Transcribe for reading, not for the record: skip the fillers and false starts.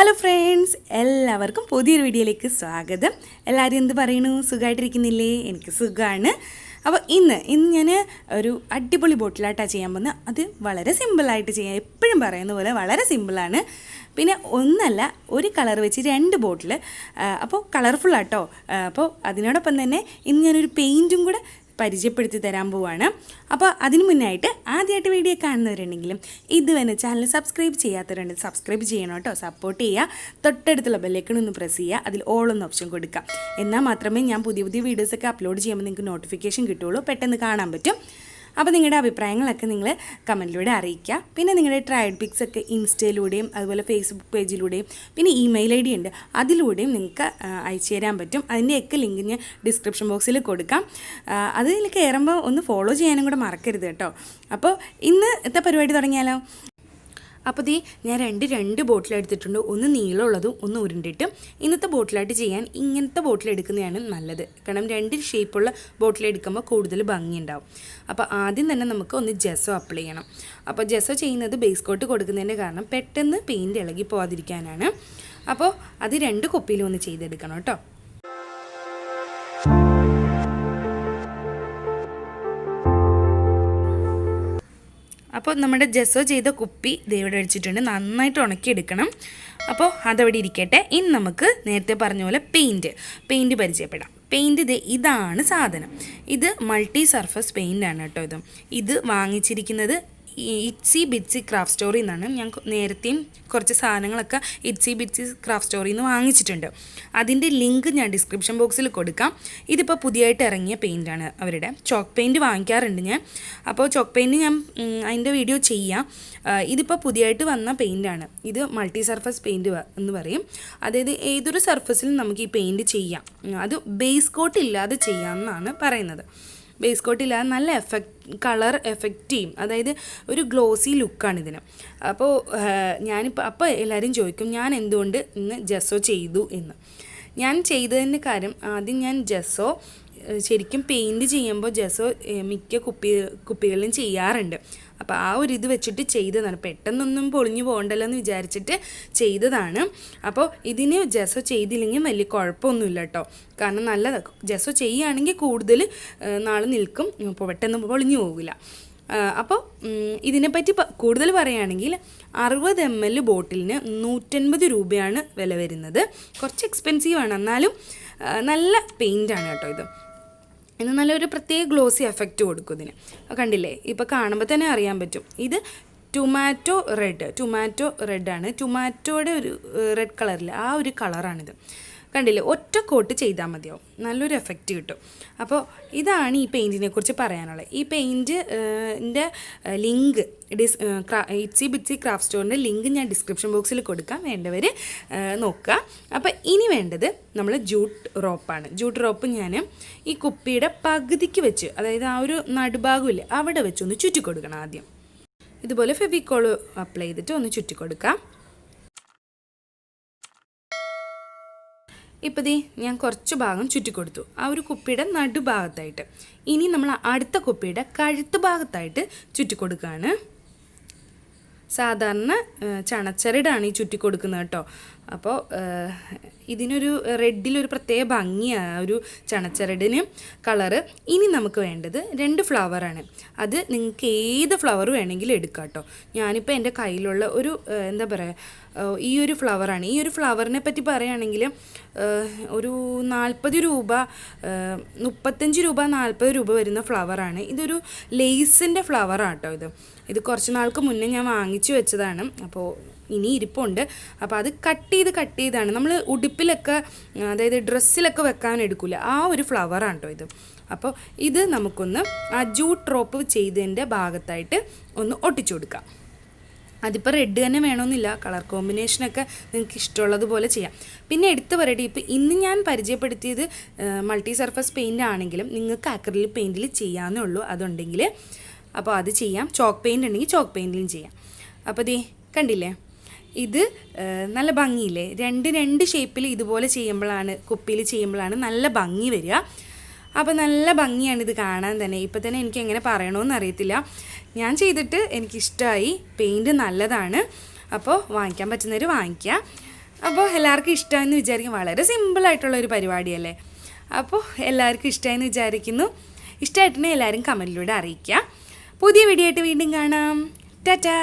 Hello friends, എല്ലാവർക്കും പുതിയൊരു വീഡിയോയിലേക്ക് സ്വാഗതം. എല്ലാവരും എന്ത് പറയുന്നു? സുഖമായിട്ടിരിക്കുന്നില്ലേ? എനിക്ക് സുഖമാണ്. അപ്പോൾ ഇന്ന് ഞാൻ ഒരു അടിപൊളി ബോട്ടിലായിട്ടാണ് ചെയ്യാൻ പോകുന്നത്. അത് വളരെ സിമ്പിളായിട്ട് ചെയ്യാം. എപ്പോഴും പറയുന്ന പോലെ വളരെ സിമ്പിളാണ്. പിന്നെ ഒന്നല്ല, ഒരു കളർ വെച്ച് 2 ബോട്ടിൽ. അപ്പോൾ കളർഫുള്ളാട്ടോ. അപ്പോൾ അതിനോടൊപ്പം തന്നെ ഇന്ന് ഞാനൊരു പെയിൻറ്റും കൂടെ പരിചയപ്പെടുത്തി തരാൻ പോവാണ്. അപ്പോൾ അതിന് മുന്നായിട്ട് ആദ്യമായിട്ട് വീഡിയോ കാണുന്നവരുണ്ടെങ്കിലും ഇതുവരെ ചാനൽ സബ്സ്ക്രൈബ് ചെയ്യാത്തവരുണ്ടെങ്കിൽ സബ്സ്ക്രൈബ് ചെയ്യണം കേട്ടോ. സപ്പോർട്ട് ചെയ്യുക. തൊട്ടടുത്തുള്ള ബെല്ലൈക്കൺ ഒന്ന് പ്രസ് ചെയ്യുക. അതിൽ ഓൾ എന്ന ഓപ്ഷൻ കൊടുക്കുക. എന്നാൽ മാത്രമേ ഞാൻ പുതിയ വീഡിയോസൊക്കെ അപ്ലോഡ് ചെയ്യുമ്പോൾ നിങ്ങൾക്ക് നോട്ടിഫിക്കേഷൻ കിട്ടുള്ളൂ, പെട്ടെന്ന് കാണാൻ പറ്റും. അപ്പോൾ നിങ്ങളുടെ അഭിപ്രായങ്ങളൊക്കെ നിങ്ങൾ കമൻറ്റിലൂടെ അറിയിക്കുക. പിന്നെ നിങ്ങളുടെ ട്രയൽ പിക്സൊക്കെ ഇൻസ്റ്റയിലൂടെയും അതുപോലെ ഫേസ്ബുക്ക് പേജിലൂടെയും പിന്നെ ഇമെയിൽ ID ഉണ്ട്, അതിലൂടെയും നിങ്ങൾക്ക് അയച്ചു തരാൻ പറ്റും. അതിൻ്റെയൊക്കെ ലിങ്ക് ഞാൻ ഡിസ്ക്രിപ്ഷൻ ബോക്സിൽ കൊടുക്കാം. അതിൽ കയറുമ്പോൾ ഒന്ന് ഫോളോ ചെയ്യാനും കൂടെ മറക്കരുത് കേട്ടോ. അപ്പോൾ ഇന്നത്തെ പരിപാടി തുടങ്ങിയാലോ. അപ്പോൾ ഞാൻ രണ്ട് ബോട്ടിൽ എടുത്തിട്ടുണ്ട്. ഒന്ന് നീളമുള്ളതും ഒന്ന് ഉരുണ്ടിട്ടും. ഇന്നത്തെ ബോട്ടിലായിട്ട് ചെയ്യാൻ ഇങ്ങനത്തെ ബോട്ടിൽ എടുക്കുന്നതാണ് നല്ലത്. കാരണം 2 ഷേപ്പുള്ള ബോട്ടിൽ എടുക്കുമ്പോൾ കൂടുതൽ ഭംഗിയുണ്ടാവും. അപ്പോൾ ആദ്യം തന്നെ നമുക്ക് ഒന്ന് ജെസ്സോ അപ്ലൈ ചെയ്യണം. അപ്പോൾ ജെസ്സോ ചെയ്യുന്നത് ബേസ് കോട്ട് കൊടുക്കുന്നതിൻ്റെ കാരണം പെട്ടെന്ന് പെയിൻറ്റ് ഇളകി പോകാതിരിക്കാനാണ്. അപ്പോൾ അത് 2 കൊപ്പിയിലും ഒന്ന് ചെയ്തെടുക്കണം കേട്ടോ. അപ്പോൾ നമ്മുടെ ജെസ്സോ ചെയ്ത കുപ്പി ഇവിടെ വെച്ചിട്ടുണ്ട്. നന്നായിട്ട് ഉണക്കിയെടുക്കണം. അപ്പോൾ അതവിടെ ഇരിക്കട്ടെ. ഇനി നമുക്ക് നേരത്തെ പറഞ്ഞ പോലെ പെയിൻറ്റ് പരിചയപ്പെടാം. പെയിൻറ്റ് ഇതാണ് സാധനം. ഇത് മൾട്ടി സർഫസ് പെയിൻ്റാണ് കേട്ടോ. ഇത് വാങ്ങിച്ചിരിക്കുന്നത് ഇറ്റ്സി ബിറ്റ്സി ക്രാഫ്റ്റ് സ്റ്റോറിൽ നിന്നാണ്. ഞാൻ നേരത്തെയും കുറച്ച് സാധനങ്ങളൊക്കെ ഇറ്റ്സി ബിറ്റ്സി ക്രാഫ്റ്റ് സ്റ്റോറിൽ നിന്ന് വാങ്ങിച്ചിട്ടുണ്ട്. അതിൻ്റെ ലിങ്ക് ഞാൻ ഡിസ്ക്രിപ്ഷൻ ബോക്സിൽ കൊടുക്കാം. ഇതിപ്പോൾ പുതിയതായിട്ട് ഇറങ്ങിയ പെയിൻറ്റാണ്. അവരുടെ ചോക്ക് പെയിൻറ്റ് വാങ്ങിക്കാറുണ്ട് ഞാൻ. അപ്പോൾ ചോക്ക് പെയിൻറ്റ് ഞാൻ അതിൻ്റെ വീഡിയോ ചെയ്യാം. ഇതിപ്പോൾ പുതിയതായിട്ട് വന്ന പെയിൻറ്റാണ്. ഇത് മൾട്ടി സർഫസ് പെയിൻറ്റ് എന്ന് പറയും. അതായത് ഏതൊരു സർഫസിലും നമുക്ക് ഈ പെയിൻറ്റ് ചെയ്യാം. അത് ബേസ് കോട്ട് ഇല്ലാതെ ചെയ്യാമെന്നാണ് പറയുന്നത്. ബേസ് കോട്ടില്ലാതെ നല്ല കളർ എഫക്റ്റ് ചെയ്യും. അതായത് ഒരു ഗ്ലോസി ലുക്കാണ് ഇതിന്. അപ്പോൾ എല്ലാവരും ചോദിക്കും ഞാൻ എന്തുകൊണ്ട് ഇന്ന് ജെസ്സോ ചെയ്തു എന്ന്. ഞാൻ ചെയ്തതിൻ്റെ കാര്യം, ആദ്യം ഞാൻ ജെസ്സോ ശരിക്കും പെയിൻറ്റ് ചെയ്യുമ്പോൾ ജെസ്സോ മിക്ക കുപ്പികളിലും ചെയ്യാറുണ്ട്. അപ്പോൾ ആ ഒരു ഇത് വെച്ചിട്ട് ചെയ്തതാണ്. പെട്ടെന്നൊന്നും പൊളിഞ്ഞു പോകണ്ടല്ലോ എന്ന് വിചാരിച്ചിട്ട് ചെയ്തതാണ്. അപ്പോൾ ഇതിന് ജെസ്സോ ചെയ്തില്ലെങ്കിൽ വലിയ കുഴപ്പമൊന്നുമില്ല കേട്ടോ. കാരണം നല്ല ജെസ്സോ ചെയ്യുകയാണെങ്കിൽ കൂടുതൽ നാൾ നിൽക്കും, ഇപ്പോൾ പെട്ടെന്ന് പൊളിഞ്ഞു പോകില്ല. അപ്പോൾ ഇതിനെപ്പറ്റി കൂടുതൽ പറയുകയാണെങ്കിൽ 60 ml ബോട്ടിലിന് 150 രൂപയാണ് വില വരുന്നത്. കുറച്ച് എക്സ്പെൻസീവാണ്, എന്നാലും നല്ല പെയിൻ്റാണ് കേട്ടോ ഇത്. ഇന്ന് നല്ലൊരു പ്രത്യേക ഗ്ലോസി എഫക്റ്റ് കൊടുക്കും ഇതിന്. കണ്ടില്ലേ, ഇപ്പോൾ കാണുമ്പോൾ തന്നെ അറിയാൻ പറ്റും. ഇത് ടൊമാറ്റോ റെഡാണ്. ടൊമാറ്റോയുടെ ഒരു റെഡ് കളറിൽ ആ ഒരു കളറാണിത്. കണ്ടില്ലേ, ഒറ്റ കോട്ട് ചെയ്താൽ മതിയാവും, നല്ലൊരു എഫക്റ്റ് കിട്ടും. അപ്പോൾ ഇതാണ് ഈ പെയിൻറ്റിനെ കുറിച്ച് പറയാനുള്ളത്. ഈ പെയിൻറ്റിൻ്റെ ലിങ്ക് ഇറ്റ്സി ബിറ്റ്സി ക്രാഫ്റ്റ് സ്റ്റോറിൻ്റെ ലിങ്ക് ഞാൻ ഡിസ്ക്രിപ്ഷൻ ബോക്സിൽ കൊടുക്കാം, വേണ്ടവർ നോക്കുക. അപ്പോൾ ഇനി വേണ്ടത് നമ്മൾ ജൂട്ട് റോപ്പാണ്. ജൂട്ട് റോപ്പ് ഞാൻ ഈ കുപ്പിയുടെ പകുതിക്ക് വെച്ച്, അതായത് ആ ഒരു നടുഭാഗമില്ലേ അവിടെ വെച്ചൊന്ന് ചുറ്റിക്കൊടുക്കണം. ആദ്യം ഇതുപോലെ ഫെവിക്കോൾ അപ്ലൈ ചെയ്തിട്ട് ഒന്ന് ചുറ്റിക്കൊടുക്കാം. ഇപ്പോൾ ഞാൻ കുറച്ച് ഭാഗം ചുറ്റിക്കൊടുത്തു, ആ ഒരു കുപ്പിയുടെ നടുഭാഗത്തായിട്ട്. ഇനി നമ്മൾ അടുത്ത കുപ്പിയുടെ കഴുത്ത് ഭാഗത്തായിട്ട് ചുറ്റിക്കൊടുക്കുകയാണ്. സാധാരണ ചണച്ചരടാണ് ഈ ചുറ്റിക്കൊടുക്കുന്നത് കേട്ടോ. അപ്പോൾ ഇതിനൊരു റെഡിലൊരു പ്രത്യേക ഭംഗിയാണ് ഒരു ചണച്ചരടിന് കളറ്. ഇനി നമുക്ക് വേണ്ടത് 2 ഫ്ലവറാണ്. അത് നിങ്ങൾക്ക് ഏത് ഫ്ലവർ വേണമെങ്കിലും എടുക്കാം കേട്ടോ. ഞാനിപ്പോൾ എൻ്റെ കയ്യിലുള്ള ഒരു എന്താ പറയുക, ഈ ഒരു ഫ്ലവറാണ്. ഈ ഒരു ഫ്ലവറിനെ പറ്റി പറയുകയാണെങ്കിൽ ഒരു 40 രൂപ, 35 രൂപ 40 രൂപ വരുന്ന ഫ്ലവറാണ്. ഇതൊരു ലേസിൻ്റെ ഫ്ലവറാണ് കേട്ടോ. ഇത് കുറച്ച് നാൾക്ക് മുന്നേ ഞാൻ വാങ്ങിച്ചു വെച്ചതാണ്. അപ്പോൾ ഇനി ഇരിപ്പുണ്ട്. അപ്പോൾ അത് കട്ട് ചെയ്താണ് നമ്മൾ ഉടുപ്പിലൊക്കെ, അതായത് ഡ്രസ്സിലൊക്കെ വെക്കാൻ എടുക്കില്ല, ആ ഒരു ഫ്ലവറാണ് കേട്ടോ ഇത്. അപ്പോൾ ഇത് നമുക്കൊന്ന് ആ ജൂട്ട് ഡ്രോപ്പ് ചെയ്തതിൻ്റെ ഭാഗത്തായിട്ട് ഒന്ന് ഒട്ടിച്ചു കൊടുക്കാം. അതിപ്പോൾ റെഡ് തന്നെ വേണമെന്നില്ല, കളർ കോമ്പിനേഷനൊക്കെ നിങ്ങൾക്ക് ഇഷ്ടമുള്ളതുപോലെ ചെയ്യാം. പിന്നെ എടുത്ത് പറയട്ടെ, ഇപ്പോൾ ഇന്ന് ഞാൻ പരിചയപ്പെടുത്തിയത് മൾട്ടി സർഫസ് പെയിൻ്റ് ആണെങ്കിലും നിങ്ങൾക്ക് അക്രിലിക് പെയിൻറ്റിൽ ചെയ്യാവുന്നേ ഉള്ളൂ. അതുണ്ടെങ്കിൽ അപ്പോൾ അത് ചെയ്യാം. ചോക്ക് പെയിൻ്റ് ഉണ്ടെങ്കിൽ ചോക്ക് പെയിൻറ്റിലും ചെയ്യാം. അപ്പോൾ കണ്ടില്ലേ, ഇത് നല്ല ഭംഗിയില്ലേ. 2 ഷേപ്പിൽ ഇതുപോലെ ചെയ്യുമ്പോഴാണ്, കുപ്പിയിൽ ചെയ്യുമ്പോഴാണ് നല്ല ഭംഗി വരിക. അപ്പോൾ നല്ല ഭംഗിയാണ് ഇത് കാണാൻ തന്നെ. ഇപ്പോൾ തന്നെ എനിക്ക് എങ്ങനെ പറയണമെന്ന് അറിയത്തില്ല. ഞാൻ ചെയ്തിട്ട് എനിക്കിഷ്ടമായി. പെയിൻറ്റ് നല്ലതാണ്. അപ്പോൾ വാങ്ങിക്കാൻ പറ്റുന്നവർ വാങ്ങിക്കുക. അപ്പോൾ എല്ലാവർക്കും ഇഷ്ടമായെന്ന് വിചാരിക്കും. വളരെ സിമ്പിളായിട്ടുള്ളൊരു പരിപാടിയല്ലേ. അപ്പോൾ എല്ലാവർക്കും ഇഷ്ടമായെന്ന് വിചാരിക്കുന്നു. ഇഷ്ടമായിട്ടുണ്ടെങ്കിൽ എല്ലാവരും കമൻറ്റിലൂടെ അറിയിക്കുക. പുതിയ വീഡിയോ ആയിട്ട് വീണ്ടും കാണാം. ടാറ്റാ.